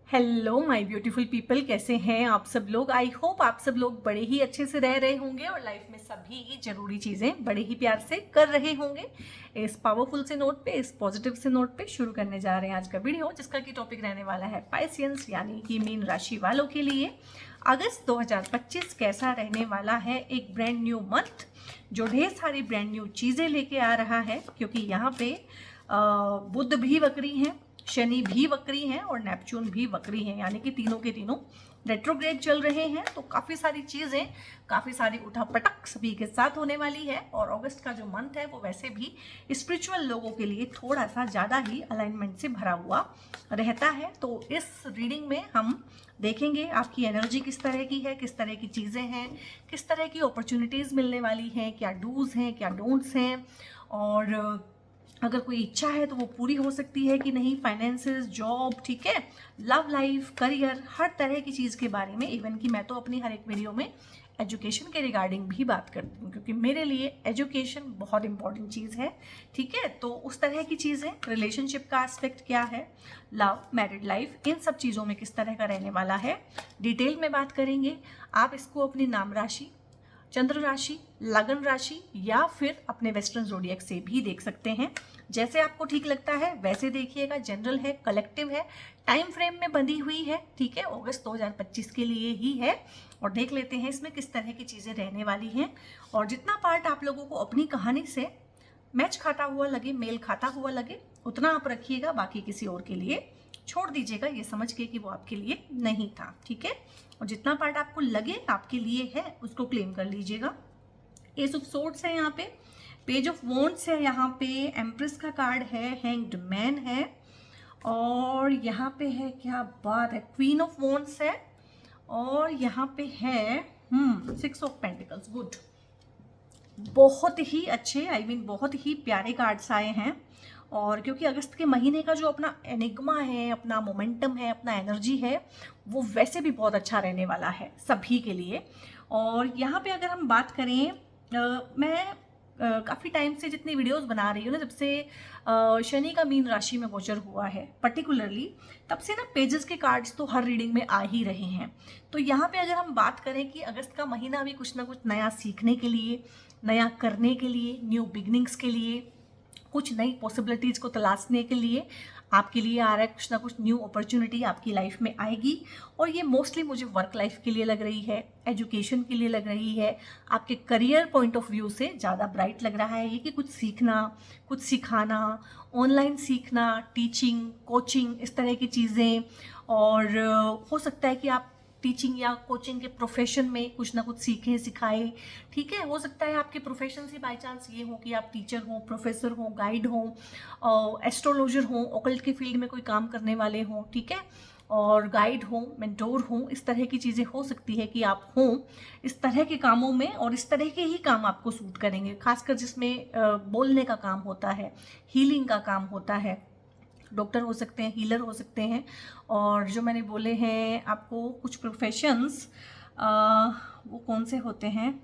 Hello my beautiful people, कैसे हैं आप सब लोग। आई होप आप सब लोग बड़े ही अच्छे से रह रहे होंगे और लाइफ में सभी जरूरी चीज़ें बड़े ही प्यार से कर रहे होंगे। इस पावरफुल से नोट पे, इस पॉजिटिव से नोट पे शुरू करने जा रहे हैं आज का वीडियो, जिसका की टॉपिक रहने वाला है पाइसियंस यानी कि मीन राशि वालों के लिए अगस्त 2025 कैसा रहने वाला है। एक ब्रांड न्यू मंथ जो ढेर सारी ब्रांड न्यू चीज़ें लेके आ रहा है, क्योंकि यहाँ पे बुध भी वक्री हैं, शनि भी वक्री हैं और नेपच्यून भी वक्री हैं, यानी कि तीनों के तीनों रेट्रोग्रेड चल रहे हैं। तो काफ़ी सारी चीज़ें, काफ़ी सारी उठापटक सभी के साथ होने वाली है। और अगस्त का जो मंथ है वो वैसे भी स्पिरिचुअल लोगों के लिए थोड़ा सा ज़्यादा ही अलाइनमेंट से भरा हुआ रहता है। तो इस रीडिंग में हम देखेंगे आपकी एनर्जी किस तरह की है, किस तरह की चीज़ें हैं, किस तरह की अपॉर्चुनिटीज़ मिलने वाली हैं, क्या डूज़ हैं, क्या डोंट्स हैं, और अगर कोई इच्छा है तो वो पूरी हो सकती है कि नहीं, फाइनेंसेस, जॉब, ठीक है, लव लाइफ, करियर, हर तरह की चीज़ के बारे में। इवन कि मैं तो अपनी हर एक वीडियो में एजुकेशन के रिगार्डिंग भी बात करती हूँ, क्योंकि मेरे लिए एजुकेशन बहुत इंपॉर्टेंट चीज़ है। ठीक है, तो उस तरह की चीज़ें, रिलेशनशिप का एस्पेक्ट क्या है, लव, मैरिड लाइफ, इन सब चीज़ों में किस तरह का रहने वाला है, डिटेल में बात करेंगे। आप इसको अपनी नाम राशि, चंद्र राशि, लगन राशि या फिर अपने वेस्टर्न ज़ोडिएक से भी देख सकते हैं। जैसे आपको ठीक लगता है वैसे देखिएगा। जनरल है, कलेक्टिव है, टाइम फ्रेम में बंधी हुई है, ठीक है, अगस्त 2025 के लिए ही है। और देख लेते हैं इसमें किस तरह की चीज़ें रहने वाली हैं। और जितना पार्ट आप लोगों को अपनी कहानी से मैच खाता हुआ लगे, मेल खाता हुआ लगे, उतना आप रखिएगा, बाकी किसी और के लिए छोड़ दीजिएगा, ये समझ के कि वो आपके लिए नहीं था। ठीक है, और जितना पार्ट आपको लगे आपके लिए है उसको क्लेम कर लीजिएगा। एस ऑफ सोर्ड्स है यहाँ पे, पेज ऑफ वॉन्ड्स है यहाँ पे, एम्प्रेस का कार्ड है, हैंग्ड मैन है, और यहाँ पे है, क्या बात है, क्वीन ऑफ वॉन्ड्स है, और यहाँ पे है 6 ऑफ पेंटिकल्स। गुड, बहुत ही अच्छे, आई मीन बहुत ही प्यारे कार्ड्स आए हैं। और क्योंकि अगस्त के महीने का जो अपना एनिग्मा है, अपना मोमेंटम है, अपना एनर्जी है, वो वैसे भी बहुत अच्छा रहने वाला है सभी के लिए। और यहाँ पे अगर हम बात करें, मैं काफ़ी टाइम से जितनी वीडियोस बना रही हूँ ना, जब से शनि का मीन राशि में गोचर हुआ है पर्टिकुलरली, तब से ना पेजेस के कार्ड्स तो हर रीडिंग में आ ही रहे हैं। तो यहाँ पे अगर हम बात करें कि अगस्त का महीना भी कुछ ना कुछ नया सीखने के लिए, नया करने के लिए, न्यू बिगनिंग्स के लिए, कुछ नई पॉसिबिलिटीज़ को तलाशने के लिए आपके लिए आ रहा है। कुछ ना कुछ न्यू अपॉर्चुनिटी आपकी लाइफ में आएगी। और ये मोस्टली मुझे वर्क लाइफ के लिए लग रही है, एजुकेशन के लिए लग रही है, आपके करियर पॉइंट ऑफ व्यू से ज़्यादा ब्राइट लग रहा है ये, कि कुछ सीखना, कुछ सिखाना, ऑनलाइन सीखना, टीचिंग, कोचिंग, इस तरह की चीज़ें। और हो सकता है कि आप टीचिंग या कोचिंग के प्रोफेशन में कुछ ना कुछ सीखें, सिखाएं। ठीक है, हो सकता है आपके प्रोफेशन से बाय चांस ये हो कि आप टीचर हो, प्रोफेसर हो, गाइड हो, एस्ट्रोलॉजर हो, ओकल्ट के फील्ड में कोई काम करने वाले हों, ठीक है, और गाइड हो, मेंटोर हो, इस तरह की चीज़ें हो सकती है कि आप हों इस तरह के कामों में। और इस तरह के ही काम आपको सूट करेंगे, खासकर जिसमें बोलने का काम होता है, हीलिंग का काम होता है। डॉक्टर हो सकते हैं, हीलर हो सकते हैं। और जो मैंने बोले हैं आपको कुछ प्रोफेशंस, वो कौन से होते हैं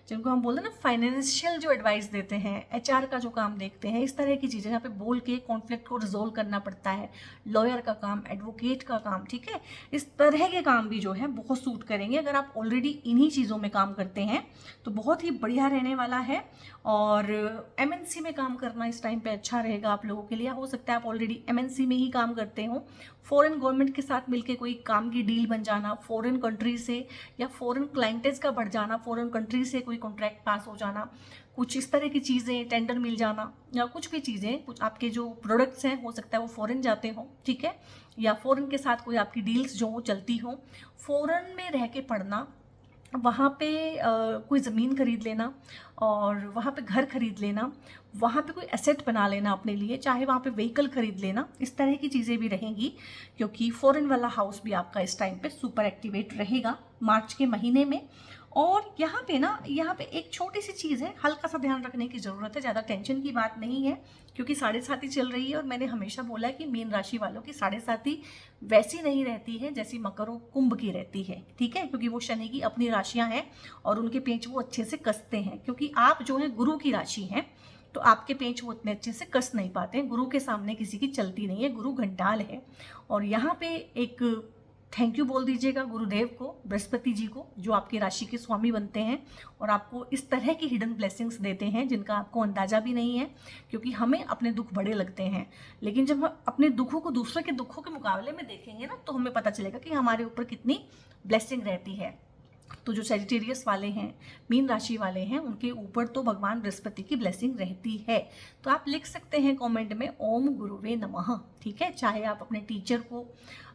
जिनको हम बोलते हैं ना, फाइनेंशियल जो एडवाइस देते हैं, एचआर का जो काम देखते हैं, इस तरह की चीज़ें जहाँ पे बोल के कॉन्फ्लिक्ट को रिजोल्व करना पड़ता है, लॉयर का काम, एडवोकेट का काम, ठीक है, इस तरह के काम भी जो है बहुत सूट करेंगे। अगर आप ऑलरेडी इन्हीं चीज़ों में काम करते हैं तो बहुत ही बढ़िया रहने वाला है। और एमएनसी में काम करना इस टाइम पे अच्छा रहेगा आप लोगों के लिए। हो सकता है आप ऑलरेडी एमएनसी में ही काम करते हो, फॉरेन गवर्नमेंट के साथ मिलकर कोई काम की डील बन जाना, फॉरेन कंट्री से, या फॉरेन क्लाइंटेज का बढ़ जाना, फॉरेन कंट्री से कोई कॉन्ट्रैक्ट पास हो जाना, कुछ इस तरह की चीज़ें, टेंडर मिल जाना, या कुछ भी चीज़ें, कुछ आपके जो प्रोडक्ट्स हैं हो सकता है वो फॉरेन जाते हो, ठीक है, या फॉरेन के साथ कोई आपकी डील्स जो चलती हो, फॉरेन में रह के पढ़ना, वहाँ पे कोई ज़मीन खरीद लेना और वहाँ पे घर खरीद लेना, वहाँ पे कोई एसेट बना लेना अपने लिए, चाहे वहाँ पे व्हीकल खरीद लेना, इस तरह की चीज़ें भी रहेंगी। क्योंकि फॉरेन वाला हाउस भी आपका इस टाइम पे सुपर एक्टिवेट रहेगा मार्च के महीने में। और यहाँ पे एक छोटी सी चीज़ है, हल्का सा ध्यान रखने की ज़रूरत है, ज़्यादा टेंशन की बात नहीं है, क्योंकि साढ़े साथी चल रही है। और मैंने हमेशा बोला है कि मीन राशि वालों की साढ़े साथी वैसी नहीं रहती है जैसी मकर और कुंभ की रहती है, ठीक है, क्योंकि वो शनि की अपनी राशियाँ हैं और उनके पेंच वो अच्छे से कसते हैं। क्योंकि आप जो है गुरु की राशि हैं, तो आपके पेंच वो इतने अच्छे से कस नहीं पाते हैं। गुरु के सामने किसी की चलती नहीं है, गुरु घंटाल है। और यहाँ पे एक थैंक यू बोल दीजिएगा गुरुदेव को, बृहस्पति जी को, जो आपकी राशि के स्वामी बनते हैं और आपको इस तरह की हिडन ब्लेसिंग्स देते हैं जिनका आपको अंदाजा भी नहीं है। क्योंकि हमें अपने दुख बड़े लगते हैं, लेकिन जब हम अपने दुखों को दूसरों के दुखों के मुकाबले में देखेंगे ना, तो हमें पता चलेगा कि हमारे ऊपर कितनी ब्लेसिंग रहती है। तो जो सेजिटेरियस वाले हैं, मीन राशि वाले हैं, उनके ऊपर तो भगवान बृहस्पति की ब्लेसिंग रहती है। तो आप लिख सकते हैं कमेंट में ओम गुरुवे नमः, ठीक है। चाहे आप अपने टीचर को,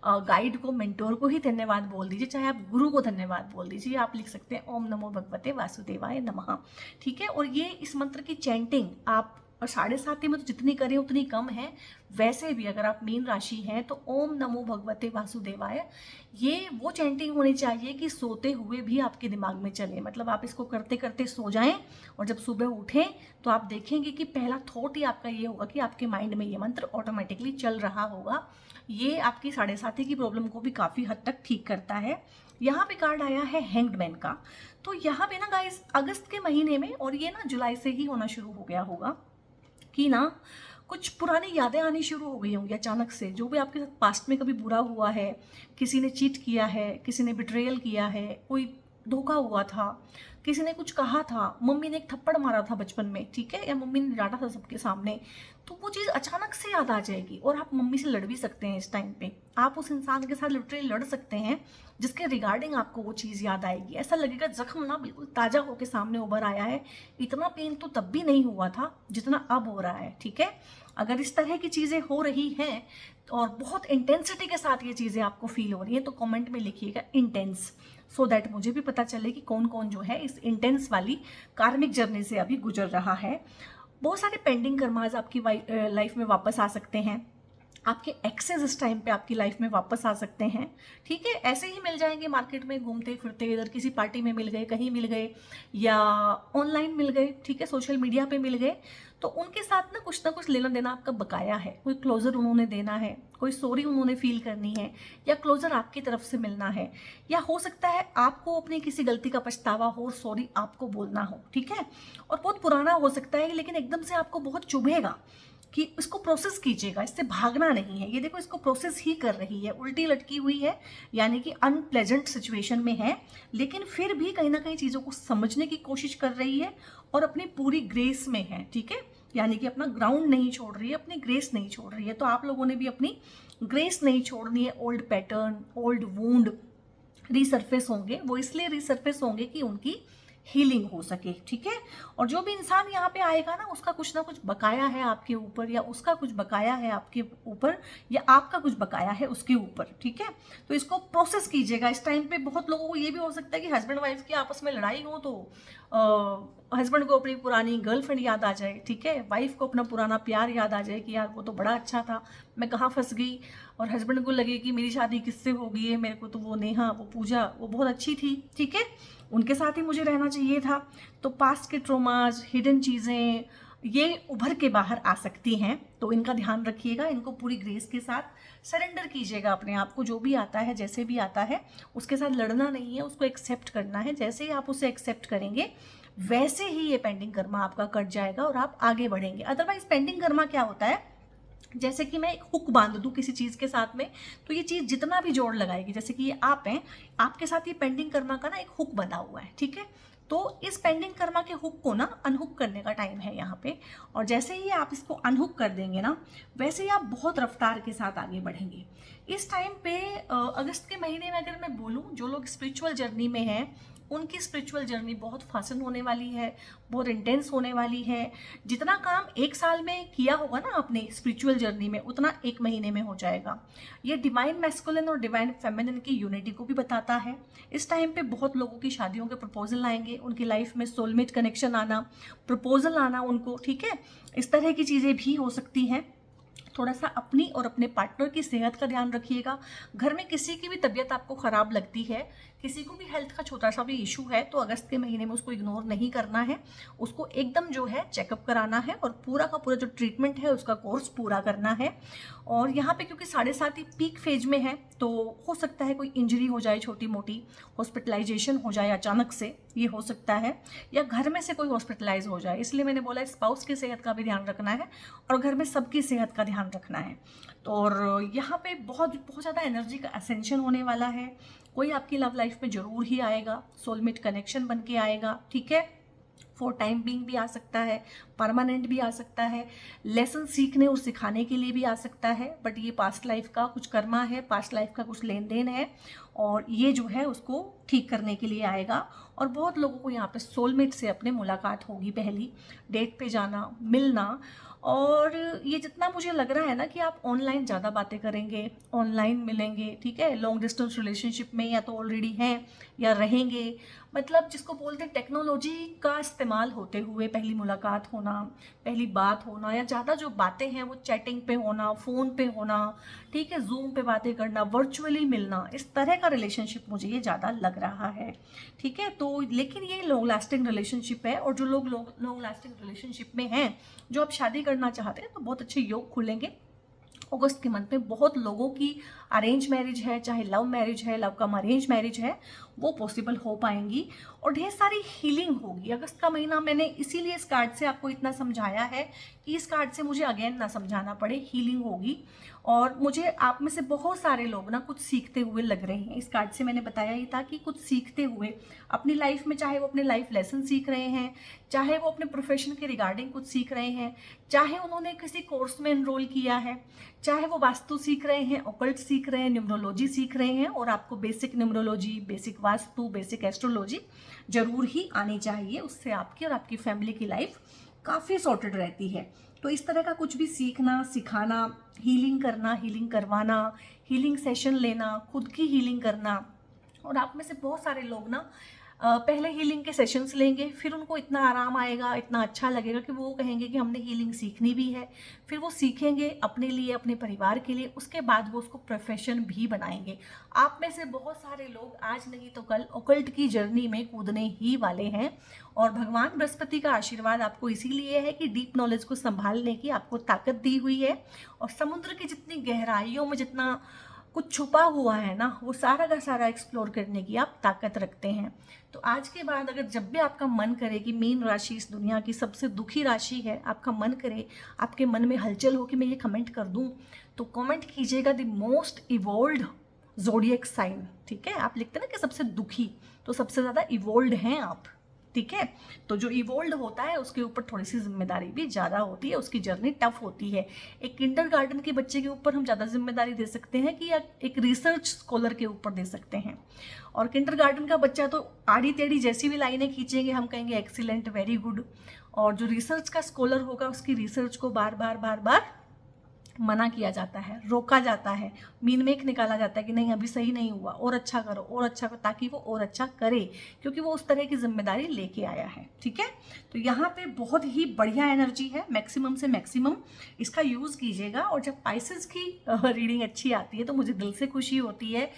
गाइड को, मेंटोर को ही धन्यवाद बोल दीजिए, चाहे आप गुरु को धन्यवाद बोल दीजिए, आप लिख सकते हैं ओम नमो भगवते वासुदेवाय नमः, ठीक है। और ये इस मंत्र की चैंटिंग आप 7:30 में तो जितनी करें उतनी कम है। वैसे भी अगर आप मीन राशि हैं तो ओम नमो भगवते वासुदेवाय, ये वो चैंटिंग होनी चाहिए कि सोते हुए भी आपके दिमाग में चले। मतलब आप इसको करते करते सो जाएं और जब सुबह उठें तो आप देखेंगे कि पहला थॉट ही आपका ये होगा कि आपके माइंड में ये मंत्र ऑटोमेटिकली चल रहा होगा। ये आपकी 7:30 की प्रॉब्लम को भी काफ़ी हद तक ठीक करता है। यहाँ पे कार्ड आया है हैंग्ड मैन का। तो यहाँ पे ना गाइस, अगस्त के महीने में, और ये ना जुलाई से ही होना शुरू हो गया होगा कि ना कुछ पुरानी यादें आनी शुरू हो गई होंगी अचानक से। जो भी आपके साथ पास्ट में कभी बुरा हुआ है, किसी ने चीट किया है, किसी ने बिट्रेयल किया है, कोई धोखा हुआ था, किसी ने कुछ कहा था, मम्मी ने एक थप्पड़ मारा था बचपन में, ठीक है, या मम्मी ने डांटा था सबके सामने, तो वो चीज़ अचानक से याद आ जाएगी। और आप मम्मी से लड़ भी सकते हैं इस टाइम पे। आप उस इंसान के साथ लिटरली लड़ सकते हैं जिसके रिगार्डिंग आपको वो चीज़ याद आएगी। ऐसा लगेगा जख्म ना बिल्कुल ताज़ा होकर सामने उभर आया है। इतना पेन तो तब भी नहीं हुआ था जितना अब हो रहा है, ठीक है। अगर इस तरह की चीज़ें हो रही हैं और बहुत इंटेंसिटी के साथ ये चीज़ें आपको फील हो रही हैं, तो कमेंट में लिखिएगा इंटेंस, सो दैट मुझे भी पता चले कि कौन कौन जो है इस इंटेंस वाली कार्मिक जर्नी से अभी गुजर रहा है। बहुत सारे पेंडिंग कर्माज आपकी लाइफ में वापस आ सकते हैं। आपके एक्सेस इस टाइम पे आपकी लाइफ में वापस आ सकते हैं, ठीक है। ऐसे ही मिल जाएंगे मार्केट में घूमते फिरते, इधर किसी पार्टी में मिल गए, कहीं मिल गए, या ऑनलाइन मिल गए, ठीक है, सोशल मीडिया पे मिल गए। तो उनके साथ ना कुछ लेना देना आपका बकाया है। कोई क्लोजर उन्होंने देना है, कोई सॉरी उन्होंने फील करनी है, या क्लोजर आपकी तरफ से मिलना है, या हो सकता है आपको अपनी किसी गलती का पछतावा हो और सॉरी आपको बोलना हो, ठीक है। और बहुत पुराना हो सकता है, लेकिन एकदम से आपको बहुत चुभेगा कि इसको प्रोसेस कीजिएगा, इससे भागना नहीं है। ये देखो, इसको प्रोसेस ही कर रही है, उल्टी लटकी हुई है, यानी कि अनप्लेजेंट सिचुएशन में है, लेकिन फिर भी कहीं ना कहीं चीज़ों को समझने की कोशिश कर रही है और अपनी पूरी ग्रेस में है, ठीक है। यानी कि अपना ग्राउंड नहीं छोड़ रही है, अपनी ग्रेस नहीं छोड़ रही है। तो आप लोगों ने भी अपनी ग्रेस नहीं छोड़नी है। ओल्ड पैटर्न, ओल्ड वूंड रीसर्फेस होंगे। वो इसलिए रीसर्फेस होंगे कि उनकी हीलिंग हो सके, ठीक है। और जो भी इंसान यहाँ पे आएगा ना, उसका कुछ ना कुछ बकाया है आपके ऊपर, या उसका कुछ बकाया है आपके ऊपर, या आपका कुछ बकाया है उसके ऊपर, ठीक है। तो इसको प्रोसेस कीजिएगा इस टाइम पे। बहुत लोगों को ये भी हो सकता है कि हस्बैंड वाइफ की आपस में लड़ाई हो तो हस्बैंड को अपनी पुरानी गर्लफ्रेंड याद आ जाए, ठीक है, वाइफ को अपना पुराना प्यार याद आ जाए कि यार वो तो बड़ा अच्छा था, मैं कहाँ फंस गई। और हस्बैंड को लगे कि मेरी शादी किससे हो गई है, मेरे को तो वो नेहा, वो पूजा, वो बहुत अच्छी थी, ठीक है, उनके साथ ही मुझे रहना चाहिए था। तो पास्ट के ट्रोमाज, हिडन चीज़ें, ये उभर के बाहर आ सकती हैं। तो इनका ध्यान रखिएगा, इनको पूरी ग्रेस के साथ सरेंडर कीजिएगा अपने आप को। जो भी आता है, जैसे भी आता है, उसके साथ लड़ना नहीं है, उसको एक्सेप्ट करना है। जैसे ही आप उसे एक्सेप्ट करेंगे, वैसे ही ये पेंडिंग कर्मा आपका कट जाएगा और आप आगे बढ़ेंगे। अदरवाइज पेंडिंग कर्मा क्या होता है, जैसे कि मैं एक हुक बांध दूं किसी चीज़ के साथ में, तो ये चीज़ जितना भी जोड़ लगाएगी, जैसे कि ये आप हैं, आपके साथ ये पेंडिंग कर्मा का ना एक हुक बंधा हुआ है, ठीक है। तो इस पेंडिंग कर्मा के हुक को ना अनहुक करने का टाइम है यहाँ पे। और जैसे ही आप इसको अनहुक कर देंगे ना, वैसे ही आप बहुत रफ्तार के साथ आगे बढ़ेंगे। इस टाइम पे अगस्त के महीने में अगर मैं बोलूँ, जो लोग स्पिरिचुअल जर्नी में हैं, उनकी स्पिरिचुअल जर्नी बहुत फासन होने वाली है, बहुत इंटेंस होने वाली है। जितना काम एक साल में किया होगा ना आपने स्पिरिचुअल जर्नी में, उतना एक महीने में हो जाएगा। ये डिवाइन मैस्कुलिन और डिवाइन फेमिनिन की यूनिटी को भी बताता है। इस टाइम पे बहुत लोगों की शादियों के प्रपोजल आएंगे, उनकी लाइफ में सोलमेट कनेक्शन आना, प्रपोजल आना उनको, ठीक है। इस तरह की चीज़ें भी हो सकती हैं। थोड़ा सा अपनी और अपने पार्टनर की सेहत का ध्यान रखिएगा। घर में किसी की भी तबीयत आपको ख़राब लगती है, किसी को भी हेल्थ का छोटा सा भी इशू है, तो अगस्त के महीने में उसको इग्नोर नहीं करना है, उसको एकदम जो है चेकअप कराना है और पूरा का पूरा जो ट्रीटमेंट है उसका कोर्स पूरा करना है। और यहाँ पे क्योंकि 7:30 पीक फेज में है, तो हो सकता है कोई इंजरी हो जाए, छोटी मोटी हॉस्पिटलाइजेशन हो जाए अचानक से, ये हो सकता है, या घर में से कोई हॉस्पिटलाइज हो जाए। इसलिए मैंने बोला स्पाउस की सेहत का भी ध्यान रखना है और घर में सबकी सेहत का ध्यान ध्यान रखना है। तो और यहाँ पे बहुत बहुत ज़्यादा एनर्जी का असेंशन होने वाला है। कोई आपकी लव लाइफ में ज़रूर ही आएगा, सोलमेट कनेक्शन बन के आएगा, ठीक है। फॉर टाइम बीइंग भी आ सकता है, परमानेंट भी आ सकता है, लेसन सीखने और सिखाने के लिए भी आ सकता है। बट ये पास्ट लाइफ का कुछ कर्मा है, पास्ट लाइफ का कुछ लेन देन है, और ये जो है उसको ठीक करने के लिए आएगा। और बहुत लोगों को यहाँ पे सोलमेट से अपने मुलाकात होगी, पहली डेट पे जाना, मिलना। और ये जितना मुझे लग रहा है ना कि आप ऑनलाइन ज़्यादा बातें करेंगे, ऑनलाइन मिलेंगे, ठीक है, लॉन्ग डिस्टेंस रिलेशनशिप में या तो ऑलरेडी हैं या रहेंगे, मतलब जिसको बोलते हैं टेक्नोलॉजी का इस्तेमाल होते हुए पहली मुलाकात होना, पहली बात होना, या ज़्यादा जो बातें हैं वो चैटिंग पे होना, फ़ोन पे होना, ठीक है, जूम पे बातें करना, वर्चुअली मिलना, इस तरह का रिलेशनशिप मुझे ये ज़्यादा लग रहा है, ठीक है। तो लेकिन ये लॉन्ग लास्टिंग रिलेशनशिप है, और जो लोग लॉन्ग लास्टिंग रिलेशनशिप में हैं, जो आप शादी करना चाहते हैं, तो बहुत अच्छे योग खुलेंगे अगस्त के मंथ में। बहुत लोगों की अरेंज मैरिज है, चाहे लव मैरिज है, लव कम अरेंज मैरिज है, वो पॉसिबल हो पाएंगी, और ढेर सारी हीलिंग होगी। अगस्त का महीना मैंने इसीलिए इस कार्ड से आपको इतना समझाया है कि इस कार्ड से मुझे अगेन ना समझाना पड़े, हीलिंग होगी। और मुझे आप में से बहुत सारे लोग ना कुछ सीखते हुए लग रहे हैं। इस कार्ड से मैंने बताया ही था कि कुछ सीखते हुए अपनी लाइफ में, चाहे वो अपने लाइफ लेसन सीख रहे हैं, चाहे वो अपने प्रोफेशन के रिगार्डिंग कुछ सीख रहे हैं, चाहे उन्होंने किसी कोर्स में एनरोल किया है, चाहे वो वास्तु सीख रहे हैं, ऑकल्ट सीख रहे हैं, न्यूमरोलॉजी सीख रहे हैं, और आपको basic numerology, basic vastu, basic astrology जरूर ही आनी चाहिए। उससे आपकी और आपकी फैमिली की लाइफ काफ़ी सॉर्टेड रहती है। तो इस तरह का कुछ भी सीखना, सिखाना, हीलिंग करना, हीलिंग करवाना, हीलिंग सेशन लेना, खुद की हीलिंग करना। और आप में से बहुत सारे लोग ना पहले हीलिंग के सेशंस लेंगे, फिर उनको इतना आराम आएगा, इतना अच्छा लगेगा कि वो कहेंगे कि हमने हीलिंग सीखनी भी है। फिर वो सीखेंगे अपने लिए, अपने परिवार के लिए, उसके बाद वो उसको प्रोफेशन भी बनाएंगे। आप में से बहुत सारे लोग आज नहीं तो कल ऑकल्ट की जर्नी में कूदने ही वाले हैं, और भगवान बृहस्पति का आशीर्वाद आपको इसीलिए है कि डीप नॉलेज को संभालने की आपको ताकत दी हुई है, और समुद्र की जितनी गहराइयों में जितना कुछ छुपा हुआ है ना, वो सारा का सारा एक्सप्लोर करने की आप ताकत रखते हैं। तो आज के बाद अगर जब भी आपका मन करे कि मीन राशि इस दुनिया की सबसे दुखी राशि है, आपका मन करे, आपके मन में हलचल हो कि मैं ये कमेंट कर दूं, तो कमेंट कीजिएगा the most evolved zodiac sign, ठीक है। आप लिखते हैं ना कि सबसे दुखी, तो सबसे ज़्यादा इवोल्ड हैं आप, ठीक है। तो जो इवोल्ड होता है उसके ऊपर थोड़ी सी जिम्मेदारी भी ज़्यादा होती है, उसकी जर्नी टफ होती है। एक किंडरगार्टन के बच्चे के ऊपर हम ज़्यादा जिम्मेदारी दे सकते हैं कि या एक रिसर्च स्कॉलर के ऊपर दे सकते हैं। और किंडरगार्टन का बच्चा तो आड़ी टेढ़ी जैसी भी लाइनें खींचेंगे हम कहेंगे एक्सीलेंट, वेरी गुड। और जो रिसर्च का स्कॉलर होगा उसकी रिसर्च को बार बार मना किया जाता है, रोका जाता है, मीन मेक निकाला जाता है कि नहीं अभी सही नहीं हुआ, और अच्छा करो, और अच्छा करो, ताकि वो और अच्छा करे, क्योंकि वो उस तरह की जिम्मेदारी लेके आया है, ठीक है। तो यहाँ पे बहुत ही बढ़िया एनर्जी है, मैक्सिमम से मैक्सिमम इसका यूज़ कीजिएगा। और जब पाइसेस की रीडिंग अच्छी आती है तो मुझे दिल से खुशी होती है,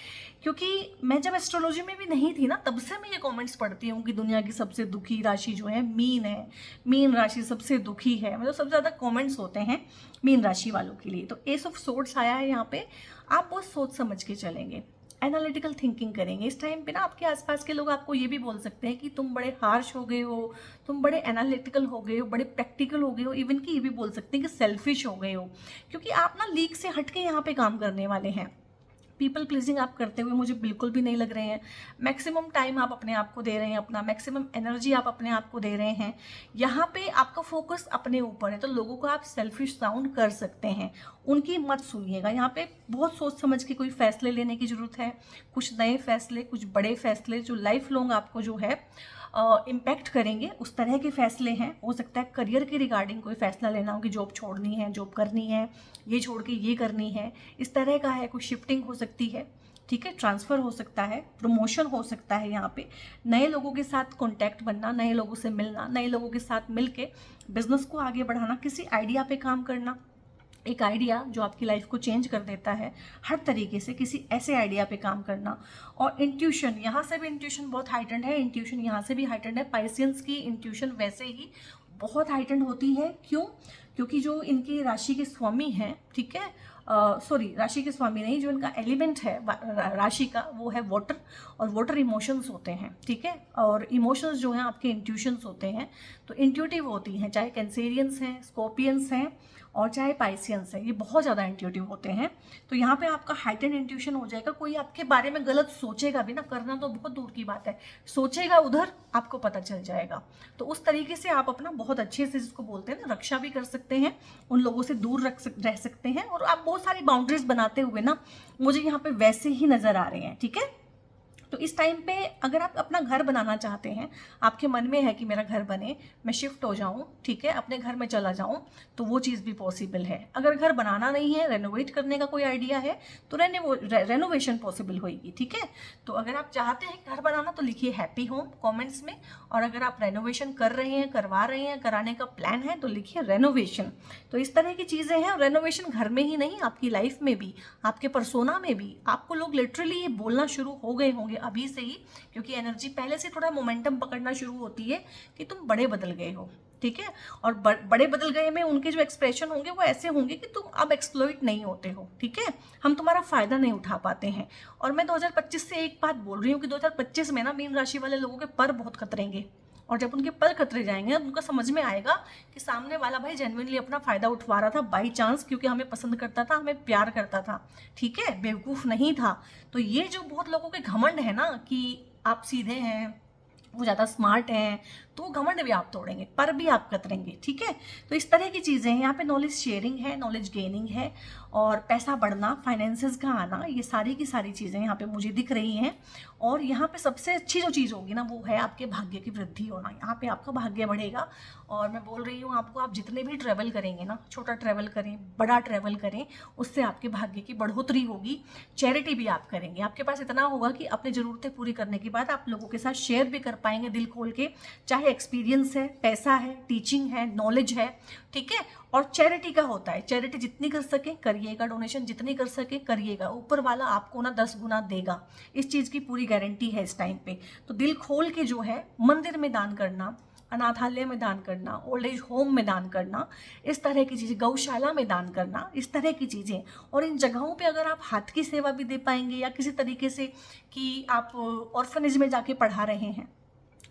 क्योंकि मैं जब एस्ट्रोलॉजी में भी नहीं थी ना, तब से मैं ये कमेंट्स पढ़ती हूँ कि दुनिया की सबसे दुखी राशि जो है मीन है, मीन राशि सबसे दुखी है, मतलब सबसे ज़्यादा कमेंट्स होते हैं मीन राशि वालों के लिए। तो एस ऑफ सोर्ड्स आया है यहाँ पे, आप बहुत सोच समझ के चलेंगे, एनालिटिकल थिंकिंग करेंगे। इस टाइम पे ना आपके आसपास के लोग आपको ये भी बोल सकते हैं कि तुम बड़े हार्श हो गए हो, तुम बड़े एनालिटिकल हो गए हो, बड़े प्रैक्टिकल हो गए हो, इवन कि ये भी बोल सकते हैं कि सेल्फिश हो गए हो, क्योंकि आप ना लीक से हट के यहाँ पे काम करने वाले हैं। पीपल प्लीजिंग आप करते हुए मुझे बिल्कुल भी नहीं लग रहे हैं। मैक्सिमम टाइम आप अपने आप को दे रहे हैं, अपना मैक्सिमम एनर्जी आप अपने आप को दे रहे हैं। यहाँ पे आपका फोकस अपने ऊपर है, तो लोगों को आप सेल्फिश साउंड कर सकते हैं, उनकी मत सुनिएगा। यहाँ पे बहुत सोच समझ के कोई फैसले लेने की ज़रूरत है, कुछ नए फैसले, कुछ बड़े फैसले जो लाइफ लॉन्ग आपको जो है इम्पैक्ट करेंगे, उस तरह के फैसले हैं। हो सकता है करियर के रिगार्डिंग कोई फैसला लेना हो कि जॉब छोड़नी है, जॉब करनी है, ये छोड़ के ये करनी है, इस तरह का है। कोई शिफ्टिंग हो सकती है, ठीक है, ट्रांसफ़र हो सकता है, प्रमोशन हो सकता है। यहाँ पे नए लोगों के साथ कॉन्टैक्ट बनना, नए लोगों से मिलना, नए लोगों के साथ मिल के बिजनेस को आगे बढ़ाना, किसी आइडिया पे काम करना, एक आइडिया जो आपकी लाइफ को चेंज कर देता है हर तरीके से, किसी ऐसे आइडिया पे काम करना। और इंट्यूशन, यहाँ से भी इंट्यूशन बहुत हाइटेंड है, इंट्यूशन यहाँ से भी हाइटेंड है। पाइसियंस की इंट्यूशन वैसे ही बहुत हाइटेंड होती है। क्यों? क्योंकि जो इनकी राशि के स्वामी हैं, ठीक है, सॉरी राशि के स्वामी नहीं, जो इनका एलिमेंट है राशि का वो है वाटर, और वाटर इमोशंस होते हैं, ठीक है। और इमोशंस जो हैं आपके इंट्यूशंस होते हैं, तो इंट्यूटिव होती हैं, चाहे कैंसेरियंस हैं, स्कॉर्पियंस हैं, और चाहे पाइसियंस है, ये बहुत ज़्यादा इंट्यूटिव होते हैं। तो यहाँ पे आपका हाइटेंड इंट्यूशन हो जाएगा। कोई आपके बारे में गलत सोचेगा भी ना, करना तो बहुत दूर की बात है, सोचेगा उधर, आपको पता चल जाएगा। तो उस तरीके से आप अपना बहुत अच्छे से, जिसको बोलते हैं ना, रक्षा भी कर सकते हैं, उन लोगों से दूर रह सकते हैं। और आप बहुत सारी बाउंड्रीज बनाते हुए ना मुझे यहाँ पे वैसे ही नज़र आ रहे हैं, ठीक है। तो इस टाइम पे अगर आप अपना घर बनाना चाहते हैं, आपके मन में है कि मेरा घर बने, मैं शिफ्ट हो जाऊं, ठीक है, अपने घर में चला जाऊं, तो वो चीज़ भी पॉसिबल है। अगर घर बनाना नहीं है, रेनोवेट करने का कोई आइडिया है, तो रेनोवेशन पॉसिबल होगी, ठीक है। तो अगर आप चाहते हैं घर बनाना तो लिखिए हैप्पी होम कॉमेंट्स में, और अगर आप रेनोवेशन कर रहे हैं, करवा रहे हैं, कराने का प्लान है, तो लिखिए रेनोवेशन। तो इस तरह की चीज़ें हैं। रेनोवेशन घर में ही नहीं, आपकी लाइफ में भी, आपके पर्सोना में भी आपको लोग लिटरली ये बोलना शुरू हो गए होंगे अभी से ही, क्योंकि एनर्जी पहले से थोड़ा मोमेंटम पकड़ना शुरू होती है कि तुम बड़े बदल गए हो, ठीक है। और बड़े बदल गए में उनके जो एक्सप्रेशन होंगे वो ऐसे होंगे कि तुम अब एक्सप्लॉइट नहीं होते हो, ठीक है, हम तुम्हारा फायदा नहीं उठा पाते हैं। और मैं 2025 से एक बात बोल रही हूँ कि 2025 में ना मीन राशि वाले लोगों के पर बहुत खतरेंगे, और जब उनके पर खतरे जाएंगे उनको समझ में आएगा कि सामने वाला भाई जेन्युइनली अपना फायदा उठवा रहा था बाई चांस, क्योंकि हमें पसंद करता था, हमें प्यार करता था, ठीक है, बेवकूफ़ नहीं था। तो ये जो बहुत लोगों के घमंड है ना कि आप सीधे हैं, वो ज़्यादा स्मार्ट हैं, तो वो घमंड भी आप तोड़ेंगे, पर भी आप कतरेंगे, ठीक है। तो इस तरह की चीज़ें हैं। यहाँ पे नॉलेज शेयरिंग है, नॉलेज गेनिंग है, और पैसा बढ़ना, फाइनेंसेस का आना, ये सारी की सारी चीज़ें यहाँ पे मुझे दिख रही हैं। और यहाँ पे सबसे अच्छी जो चीज़ होगी ना वो है आपके भाग्य की वृद्धि होना। यहाँ पे आपका भाग्य बढ़ेगा। और मैं बोल रही हूँ आपको, आप जितने भी ट्रैवल करेंगे ना, छोटा ट्रैवल करें, बड़ा ट्रैवल करें, उससे आपके भाग्य की बढ़ोतरी होगी। चैरिटी भी आप करेंगे, आपके पास इतना होगा कि अपनी ज़रूरतें पूरी करने के बाद आप लोगों के साथ शेयर भी कर पाएंगे दिल खोल के, चाहे एक्सपीरियंस है, पैसा है, टीचिंग है, नॉलेज है, ठीक है। और चैरिटी का होता है, चैरिटी जितनी कर सके करिएगा, डोनेशन जितनी कर सके करिएगा, ऊपर वाला आपको ना 10 गुना देगा, इस चीज़ की पूरी गारंटी है इस टाइम पे। तो दिल खोल के जो है मंदिर में दान करना, अनाथालय में दान करना, ओल्ड एज होम में दान करना, इस तरह की चीज़ें, गौशाला में दान करना, इस तरह की चीज़ें। और इन जगहों पे अगर आप हाथ की सेवा भी दे पाएंगे, या किसी तरीके से कि आप ऑर्फनेज में जाके पढ़ा रहे हैं,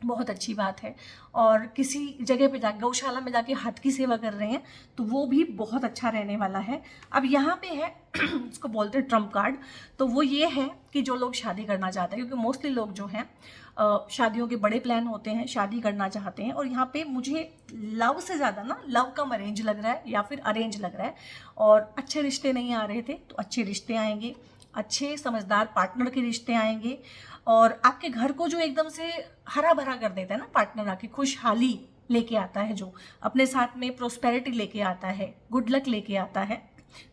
बहुत अच्छी बात है। और किसी जगह पे जाके, गौशाला में जाके हाथ की सेवा कर रहे हैं, तो वो भी बहुत अच्छा रहने वाला है। अब यहाँ पे है इसको बोलते हैं ट्रम्प कार्ड। तो वो ये है कि जो लोग शादी करना चाहते हैं, क्योंकि मोस्टली लोग जो हैं शादियों के बड़े प्लान होते हैं, शादी करना चाहते हैं। और यहाँ पे मुझे लव से ज़्यादा ना लव कम अरेंज लग रहा है, या फिर अरेंज लग रहा है। और अच्छे रिश्ते नहीं आ रहे थे तो अच्छे रिश्ते आएंगे, अच्छे समझदार पार्टनर के रिश्ते आएंगे। और आपके घर को जो एकदम से हरा भरा कर देता है ना पार्टनर, आके खुशहाली लेके आता है, जो अपने साथ में प्रोस्पेरिटी लेके आता है, गुड लक लेके आता है,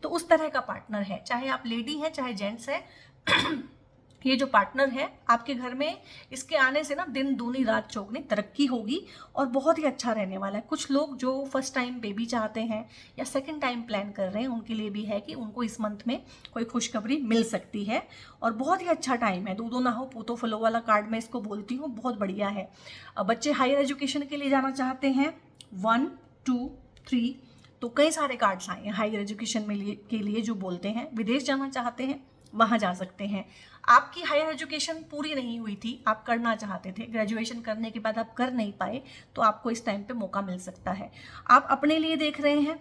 तो उस तरह का पार्टनर है। चाहे आप लेडी हैं चाहे जेंट्स है ये जो पार्टनर है आपके घर में, इसके आने से ना दिन दूनी रात चौगनी तरक्की होगी, और बहुत ही अच्छा रहने वाला है। कुछ लोग जो फर्स्ट टाइम बेबी चाहते हैं या सेकंड टाइम प्लान कर रहे हैं, उनके लिए भी है कि उनको इस मंथ में कोई खुशखबरी मिल सकती है। और बहुत ही अच्छा टाइम है, दूधो ना हो पूतो फलो वाला कार्ड मैं इसको बोलती हूँ, बहुत बढ़िया है। बच्चे हायर एजुकेशन के लिए जाना चाहते हैं, 1 2 3, तो कई सारे कार्ड्स आए हैं हायर एजुकेशन के लिए जो बोलते हैं। विदेश जाना चाहते हैं, वहाँ जा सकते हैं। आपकी हायर एजुकेशन पूरी नहीं हुई थी, आप करना चाहते थे, ग्रेजुएशन करने के बाद आप कर नहीं पाए, तो आपको इस टाइम पे मौका मिल सकता है। आप अपने लिए देख रहे हैं,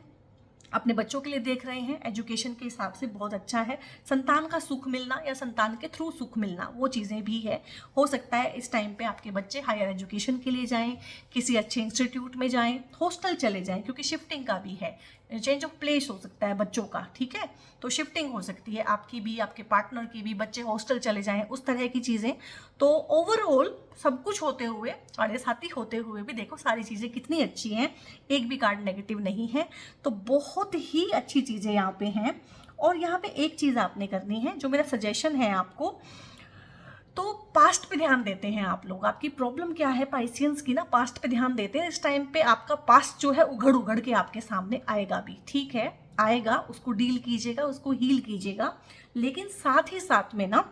अपने बच्चों के लिए देख रहे हैं, एजुकेशन के हिसाब से बहुत अच्छा है। संतान का सुख मिलना या संतान के थ्रू सुख मिलना, वो चीज़ें भी है। हो सकता है इस टाइम पे आपके बच्चे हायर एजुकेशन के लिए जाएं, किसी अच्छे इंस्टीट्यूट में जाएं, हॉस्टल चले जाएं, क्योंकि शिफ्टिंग का भी है, चेंज ऑफ प्लेस हो सकता है बच्चों का, ठीक है। तो शिफ्टिंग हो सकती है आपकी भी, आपके पार्टनर की भी, बच्चे हॉस्टल चले जाएं, उस तरह की चीज़ें। तो ओवरऑल सब कुछ होते हुए, साढ़े साथी होते हुए भी देखो सारी चीज़ें कितनी अच्छी हैं, एक भी कार्ड नेगेटिव नहीं है। तो बहुत ही अच्छी चीज़ें यहाँ पे हैं। और यहाँ पे एक चीज़ आपने करनी है, जो मेरा सजेशन है आपको, तो पास्ट पे ध्यान देते हैं आप लोग। आपकी प्रॉब्लम क्या है पाइसियंस की ना, पास्ट पे ध्यान देते हैं। इस टाइम पे आपका पास्ट जो है उघड़ उघड़ के आपके सामने आएगा भी, ठीक है, आएगा, उसको डील कीजिएगा, उसको हील कीजिएगा। लेकिन साथ ही साथ में ना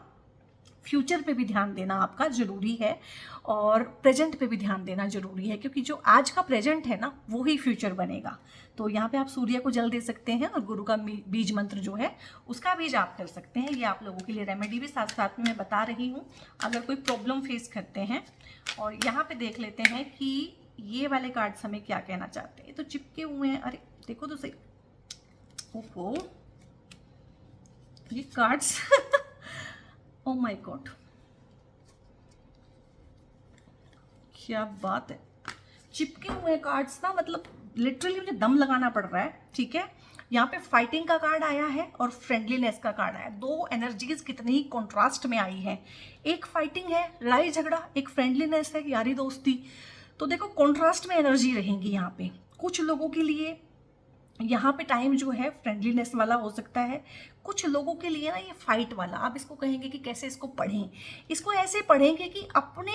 फ्यूचर पे भी ध्यान देना आपका ज़रूरी है, और प्रेजेंट पे भी ध्यान देना ज़रूरी है, क्योंकि जो आज का प्रेजेंट है ना वो ही फ्यूचर बनेगा। तो यहाँ पे आप सूर्य को जल दे सकते हैं, और गुरु का बीज मंत्र जो है उसका बीज आप कर सकते हैं। ये आप लोगों के लिए रेमेडी भी साथ साथ में मैं बता रही हूँ, अगर कोई प्रॉब्लम फेस करते हैं। और यहाँ पे देख लेते हैं कि ये वाले कार्ड्स हमें क्या कहना चाहते हैं। तो चिपके हुए हैं, अरे देखो तो सही, ओहो, ये कार्ड्स ओ माय गॉड, क्या बात है, चिपके हुए कार्ड्स ना, मतलब लिटरली मुझे दम लगाना पड़ रहा है। ठीक है, यहाँ पे फाइटिंग का कार्ड आया है और फ्रेंडलीनेस का कार्ड आया है। दो एनर्जीज कितनी ही कॉन्ट्रास्ट में आई है, एक फाइटिंग है, लड़ाई झगड़ा, एक फ्रेंडलीनेस है, यारी दोस्ती। तो देखो कॉन्ट्रास्ट में एनर्जी रहेंगी यहाँ पे। कुछ लोगों के लिए यहाँ पे टाइम जो है फ्रेंडलीनेस वाला हो सकता है, कुछ लोगों के लिए ना ये फाइट वाला। आप इसको कहेंगे कि कैसे इसको पढ़ें, इसको ऐसे पढ़ेंगे कि अपने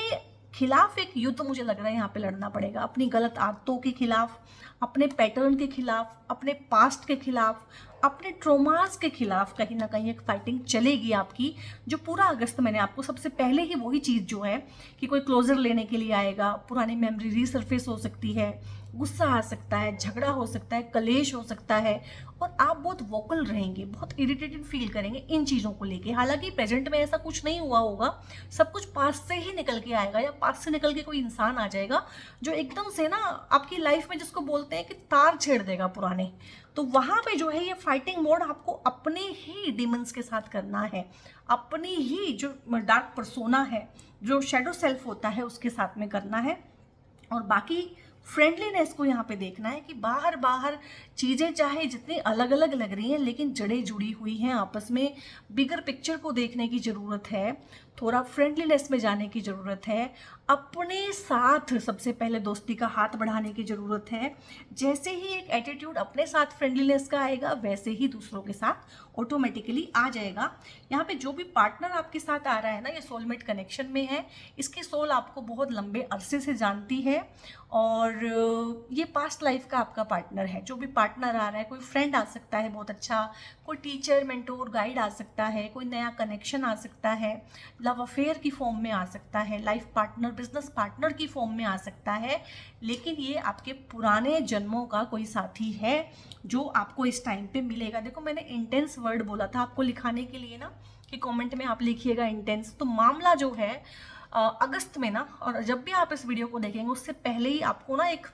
खिलाफ एक युद्ध मुझे लग रहा है यहाँ पे लड़ना पड़ेगा, अपनी गलत आदतों के खिलाफ, अपने पैटर्न के खिलाफ, अपने पास्ट के खिलाफ, अपने ट्रोमास के खिलाफ कहीं ना कहीं एक फाइटिंग चलेगी आपकी। जो पूरा अगस्त मैंने आपको सबसे पहले ही वही चीज़ जो है कि कोई क्लोजर लेने के लिए आएगा, पुरानी मेमोरी रीसर्फेस हो सकती है, गुस्सा आ सकता है, झगड़ा हो सकता है, कलेश हो सकता है, और आप बहुत वोकल रहेंगे, बहुत इरिटेटेड फील करेंगे इन चीज़ों को लेके। हालांकि प्रेजेंट में ऐसा कुछ नहीं हुआ होगा, सब कुछ पास से ही निकल के आएगा, या पास से निकल के कोई इंसान आ जाएगा जो एकदम से ना आपकी लाइफ में, जिसको बोलते हैं कि तार छेड़ देगा पुराने। तो वहाँ पे जो है ये फाइटिंग मोड आपको अपने ही डिमंस के साथ करना है, अपनी ही जो डार्क पर्सोना है, जो शेडो सेल्फ होता है, उसके साथ में करना है। और बाकी फ्रेंडलीनेस को यहाँ पे देखना है कि बाहर बाहर चीज़ें चाहे जितनी अलग अलग लग रही हैं, लेकिन जड़ें जुड़ी हुई हैं आपस में। बिगर पिक्चर को देखने की ज़रूरत है, थोड़ा फ्रेंडलीनेस में जाने की ज़रूरत है, अपने साथ सबसे पहले दोस्ती का हाथ बढ़ाने की ज़रूरत है। जैसे ही एक एटीट्यूड अपने साथ फ्रेंडलीनेस का आएगा, वैसे ही दूसरों के साथ ऑटोमेटिकली आ जाएगा। यहाँ पे जो भी पार्टनर आपके साथ आ रहा है ना, ये सोलमेट कनेक्शन में है, इसकी सोल आपको बहुत लंबे अरसे से जानती है, और ये पास्ट लाइफ का आपका पार्टनर है। जो भी पार्टनर आ रहा है, कोई फ्रेंड आ सकता है बहुत अच्छा, कोई टीचर, मेंटोर, गाइड आ सकता है, कोई नया कनेक्शन आ सकता है, लव अफेयर की फॉर्म में आ सकता है, लाइफ पार्टनर, बिजनेस पार्टनर की फॉर्म में आ सकता है। लेकिन ये आपके पुराने जन्मों का कोई साथी है जो आपको इस टाइम पे मिलेगा। देखो मैंने इंटेंस वर्ड बोला था आपको लिखाने के लिए ना, कि कमेंट में आप लिखिएगा इंटेंस। तो मामला जो है अगस्त में ना, और जब भी आप इस वीडियो को देखेंगे उससे पहले ही आपको ना एक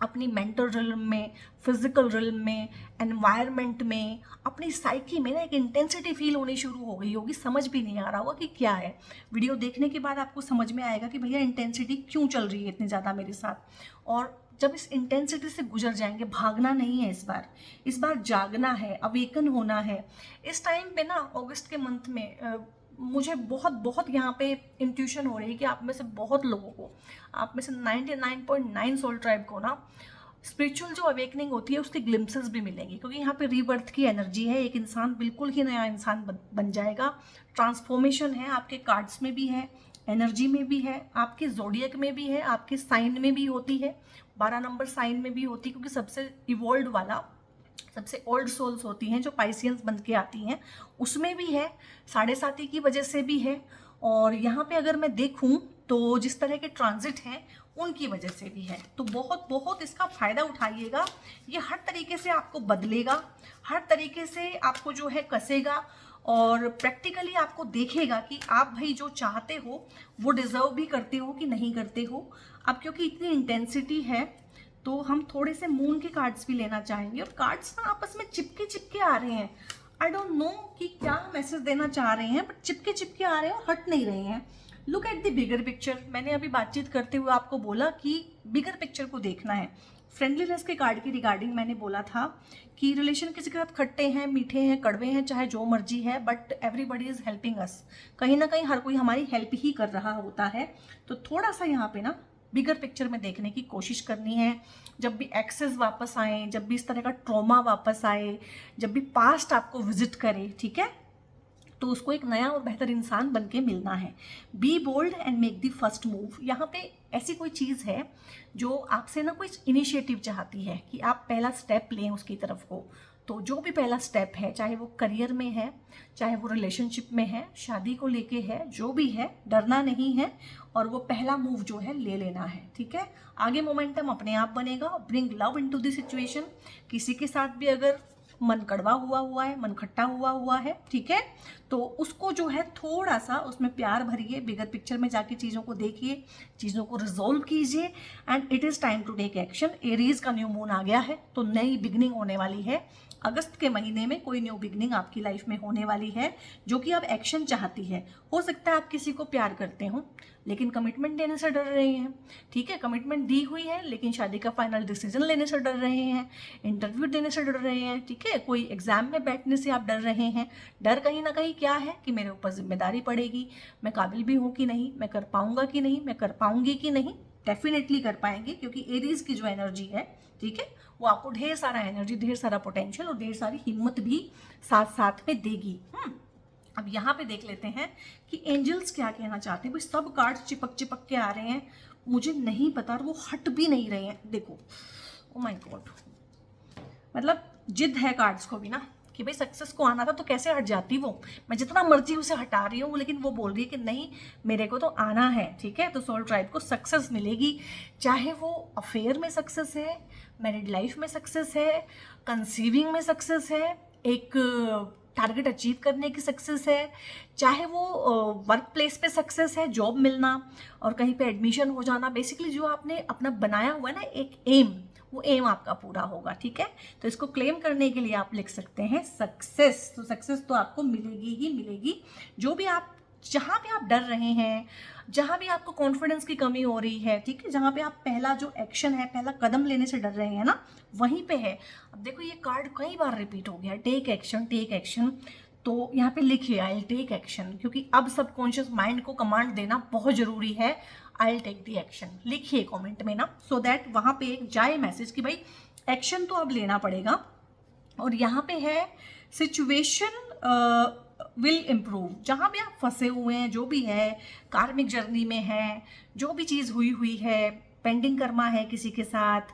अपनी मेंटल रिल्म में, फिजिकल रिल्म में, एनवायरनमेंट में, अपनी साइकी में ना एक इंटेंसिटी फील होनी शुरू हो गई होगी। समझ भी नहीं आ रहा होगा कि क्या है। वीडियो देखने के बाद आपको समझ में आएगा कि भैया इंटेंसिटी क्यों चल रही है इतनी ज़्यादा मेरे साथ। और जब इस इंटेंसिटी से गुजर जाएंगे, भागना नहीं है इस बार जागना है, अवेकन होना है। इस टाइम पे ना अगस्त के मंथ में मुझे बहुत बहुत यहाँ पे इंट्यूशन हो रही है कि आप में से बहुत लोगों को, आप में से 99.9 सोल ट्राइब को ना स्पिरिचुअल जो अवेकनिंग होती है उसकी ग्लिम्पसेस भी मिलेंगी, क्योंकि यहाँ पे रीबर्थ की एनर्जी है। एक इंसान बिल्कुल ही नया इंसान बन जाएगा। ट्रांसफॉर्मेशन है, आपके कार्ड्स में भी है, एनर्जी में भी है, आपके जोडियक में भी है, आपके साइन में भी होती है, 12 नंबर साइन में भी होती है, क्योंकि सबसे इवॉल्व वाला, सबसे ओल्ड सोल्स होती हैं जो पाइसियंस बन के आती हैं, उसमें भी है, 7.5 की वजह से भी है। और यहाँ पे अगर मैं देखूँ तो जिस तरह के ट्रांजिट हैं उनकी वजह से भी है। तो बहुत बहुत इसका फ़ायदा उठाइएगा। ये हर तरीके से आपको बदलेगा, हर तरीके से आपको जो है कसेगा, और प्रैक्टिकली आपको देखेगा कि आप भाई जो चाहते हो वो डिज़र्व भी करते हो कि नहीं करते हो। अब क्योंकि इतनी इंटेंसिटी है तो हम थोड़े से मून के कार्ड्स भी लेना चाहेंगे। और कार्ड्स ना आपस में चिपके चिपके आ रहे हैं, आई डोंट नो कि क्या मैसेज देना चाह रहे हैं, बट चिपके चिपके आ रहे हैं और हट नहीं रहे हैं। Look at the bigger picture. मैंने अभी बातचीत करते हुए आपको बोला कि बिगर पिक्चर को देखना है। फ्रेंडलीनेस के कार्ड की रिगार्डिंग मैंने बोला था कि रिलेशन किसी के साथ खट्टे हैं, मीठे हैं, कड़वे हैं, चाहे जो मर्जी है, but everybody is helping us. कहीं ना कहीं हर कोई हमारी हेल्प ही कर रहा होता है। तो थोड़ा सा यहाँ पे ना बिगर पिक्चर में देखने की कोशिश करनी है। जब भी एक्सेस वापस आए, जब भी इस तरह का ट्रॉमा वापस आए, जब भी पास्ट आपको विजिट करे, ठीक है, तो उसको एक नया और बेहतर इंसान बन के मिलना है। Be bold and make the first move. यहाँ पे ऐसी कोई चीज़ है जो आपसे ना कोई इनिशिएटिव चाहती है कि आप पहला स्टेप लें उसकी तरफ को। तो जो भी पहला स्टेप है, चाहे वो करियर में है, चाहे वो रिलेशनशिप में है, शादी को लेके है, जो भी है, डरना नहीं है और वो पहला मूव जो है ले लेना है, ठीक है। आगे मोमेंटम अपने आप बनेगा। Bring love into the situation. किसी के साथ भी अगर मन कड़वा हुआ है, मन खट्टा हुआ है, ठीक है, तो उसको जो है थोड़ा सा उसमें प्यार भरिए, बिगर पिक्चर में जाके चीज़ों को देखिए, चीज़ों को रिजोल्व कीजिए, and it is time to take action. Aries का न्यू मून आ गया है, तो नई बिगनिंग होने वाली है। अगस्त के महीने में कोई न्यू बिगनिंग आपकी लाइफ में होने वाली है जो कि अब एक्शन चाहती है। हो सकता है आप किसी को प्यार करते हो लेकिन कमिटमेंट देने से डर रहे हैं, ठीक है, कमिटमेंट दी हुई है लेकिन शादी का फाइनल डिसीजन लेने से डर रहे हैं, इंटरव्यू देने से डर रहे हैं, ठीक है, कोई एग्जाम में बैठने से आप डर रहे हैं। डर कहीं ना कहीं क्या है कि मेरे ऊपर जिम्मेदारी पड़ेगी, मैं काबिल भी हूँ कि नहीं, मैं कर पाऊंगा कि नहीं, मैं कर पाऊंगी कि नहीं। डेफिनेटली कर पाएंगे क्योंकि एरीज की जो एनर्जी है, ठीक है, वो आपको ढेर सारा एनर्जी, ढेर सारा पोटेंशियल और ढेर सारी हिम्मत भी साथ साथ में देगी। अब यहाँ पे देख लेते हैं कि एंजल्स क्या कहना चाहते हैं। भाई सब कार्ड्स चिपक चिपक के आ रहे हैं, मुझे नहीं पता और वो हट भी नहीं रहे हैं। देखो, ओ माय गॉड, मतलब जिद है कार्ड्स को भी ना कि भाई सक्सेस को आना था तो कैसे हट जाती वो। मैं जितना मर्जी उसे हटा रही हूँ लेकिन वो बोल रही है कि नहीं मेरे को तो आना है, ठीक है। तो सोल ट्राइब को सक्सेस मिलेगी, चाहे वो अफेयर में सक्सेस है, मैरिड लाइफ में सक्सेस है, कंसीविंग में सक्सेस है, एक टारगेट अचीव करने की सक्सेस है, चाहे वो वर्क प्लेस पे सक्सेस है, जॉब मिलना और कहीं पे एडमिशन हो जाना। बेसिकली जो आपने अपना बनाया हुआ है ना एक एम, वो एम आपका पूरा होगा, ठीक है। तो इसको क्लेम करने के लिए आप लिख सकते हैं सक्सेस। तो सक्सेस तो आपको मिलेगी ही मिलेगी। जो भी आप, जहाँ भी आप डर रहे हैं, जहाँ भी आपको कॉन्फिडेंस की कमी हो रही है, ठीक है, जहाँ पे आप पहला जो एक्शन है, पहला कदम लेने से डर रहे हैं ना, वहीं पे है। अब देखो ये कार्ड कई बार रिपीट हो गया, टेक एक्शन, टेक एक्शन। तो यहाँ पे लिखिए आई विल टेक एक्शन, क्योंकि अब सबकॉन्शियस माइंड को कमांड देना बहुत जरूरी है। I will take the action लिखिए कमेंट में ना, सो दैट वहाँ पे एक जाए मैसेज कि भाई एक्शन तो अब लेना पड़ेगा। और यहाँ पे है सिचुएशन विल इम्प्रूव। जहाँ भी आप फंसे हुए हैं, जो भी है, कार्मिक जर्नी में है, जो भी चीज़ हुई है, पेंडिंग कर्मा है किसी के साथ,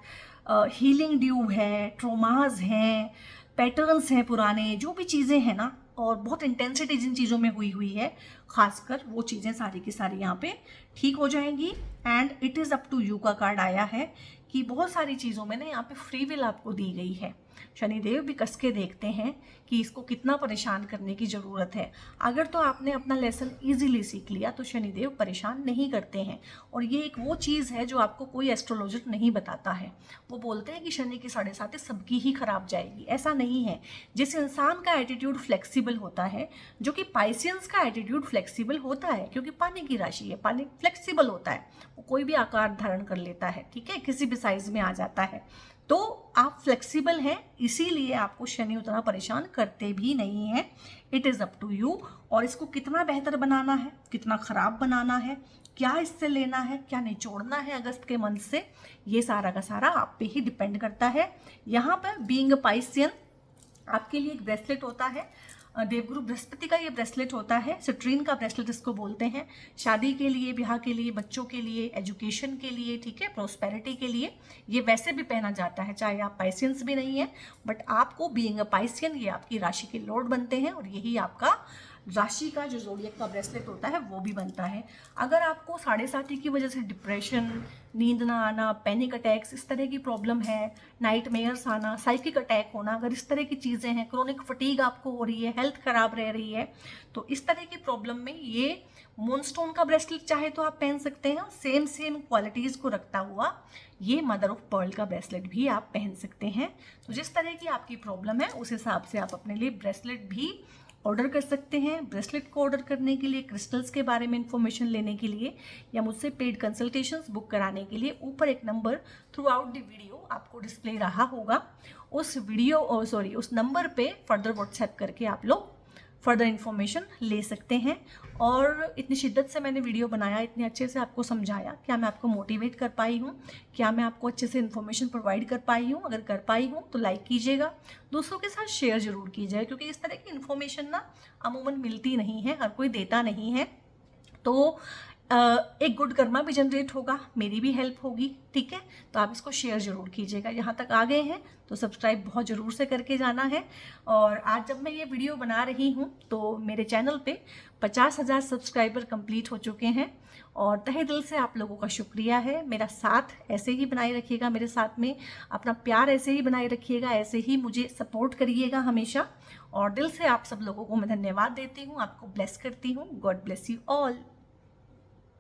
हीलिंग ड्यू है, ट्रोमाज हैं, पैटर्न्स हैं पुराने, जो भी चीज़ें हैं ना, और बहुत इंटेंसिटी जिन चीज़ों में हुई है, खासकर वो चीज़ें सारी की सारी यहाँ पे ठीक हो जाएंगी। And it is up to you का कार्ड आया है कि बहुत सारी चीज़ों में ना यहाँ पे फ्री विल आपको दी गई है। शनिदेव भी कस के देखते हैं कि इसको कितना परेशान करने की ज़रूरत है। अगर तो आपने अपना लेसन इजीली सीख लिया तो शनिदेव परेशान नहीं करते हैं। और ये एक वो चीज़ है जो आपको कोई एस्ट्रोलॉजर नहीं बताता है। वो बोलते हैं कि शनि की 7.5 सबकी ही खराब जाएगी, ऐसा नहीं है। जिस इंसान का एटीट्यूड फ्लेक्सिबल होता है, जो कि पाइसियंस का एटीट्यूड फ्लेक्सिबल होता है, क्योंकि पानी की राशि है, पानी फ्लेक्सिबल होता है, वो कोई भी आकार धारण कर लेता है, ठीक है, किसी भी साइज में आ जाता है। तो आप फ्लेक्सिबल हैं, इसीलिए आपको शनि उतना परेशान करते भी नहीं है। It is up to you. और इसको कितना बेहतर बनाना है, कितना ख़राब बनाना है, क्या इससे लेना है, क्या निचोड़ना है अगस्त के मंथ से, ये सारा का सारा आप पे ही डिपेंड करता है। यहाँ पर बीइंग अ पाइसियन आपके लिए एक ब्रेसलेट होता है, देवगुरु बृहस्पति का ये ब्रेसलेट होता है, सिट्रीन का ब्रेसलेट इसको बोलते हैं। शादी के लिए, ब्याह के लिए, बच्चों के लिए, एजुकेशन के लिए, ठीक है, प्रोस्पेरिटी के लिए ये वैसे भी पहना जाता है, चाहे आप पाइसियंस भी नहीं है। बट आपको बीइंग अ पाइसियन ये आपकी राशि के लॉर्ड बनते हैं और यही आपका राशि का जो ज़ोडिएक का ब्रेसलेट होता है वो भी बनता है। अगर आपको 7.5 की वजह से डिप्रेशन, नींद ना आना, पैनिक अटैक्स, इस तरह की प्रॉब्लम है, नाइट मेयर्स आना, साइकिक अटैक होना, अगर इस तरह की चीज़ें हैं, क्रोनिक फटीग आपको हो रही है, हेल्थ खराब रह रही है, तो इस तरह की प्रॉब्लम में ये मूनस्टोन का ब्रेसलेट चाहे तो आप पहन सकते हैं। सेम क्वालिटीज़ को रखता हुआ ये मदर ऑफ पर्ल का ब्रेसलेट भी आप पहन सकते हैं। तो जिस तरह की आपकी प्रॉब्लम है उस हिसाब से आप अपने लिए ब्रेसलेट भी ऑर्डर कर सकते हैं। ब्रेसलेट को ऑर्डर करने के लिए, क्रिस्टल्स के बारे में इंफॉर्मेशन लेने के लिए या मुझसे पेड कंसल्टेशंस बुक कराने के लिए ऊपर एक number through out the video आपको डिस्प्ले रहा होगा, उस नंबर पे फर्दर व्हाट्सएप करके आप लोग फर्दर इन्फॉर्मेशन ले सकते हैं। और इतनी शिद्दत से मैंने वीडियो बनाया, इतने अच्छे से आपको समझाया, क्या मैं आपको मोटिवेट कर पाई हूँ, क्या मैं आपको अच्छे से इन्फॉर्मेशन प्रोवाइड कर पाई हूँ? अगर कर पाई हूँ तो लाइक कीजिएगा, दूसरों के साथ शेयर जरूर कीजिएगा, क्योंकि इस तरह की इन्फॉर्मेशन ना अमूमन मिलती नहीं है, हर कोई देता नहीं है। तो एक गुड कर्मा भी जनरेट होगा, मेरी भी हेल्प होगी, ठीक है। तो आप इसको शेयर जरूर कीजिएगा। यहाँ तक आ गए हैं तो सब्सक्राइब बहुत ज़रूर से करके जाना है। और आज जब मैं ये वीडियो बना रही हूँ तो मेरे चैनल पे 50,000 सब्सक्राइबर कंप्लीट हो चुके हैं और तहे दिल से आप लोगों का शुक्रिया है। मेरा साथ ऐसे ही बनाए रखिएगा, मेरे साथ में अपना प्यार ऐसे ही बनाए रखिएगा, ऐसे ही मुझे सपोर्ट करिएगा हमेशा। और दिल से आप सब लोगों को मैं धन्यवाद देती हूँ, आपको ब्लेस करती हूँ। God bless you all.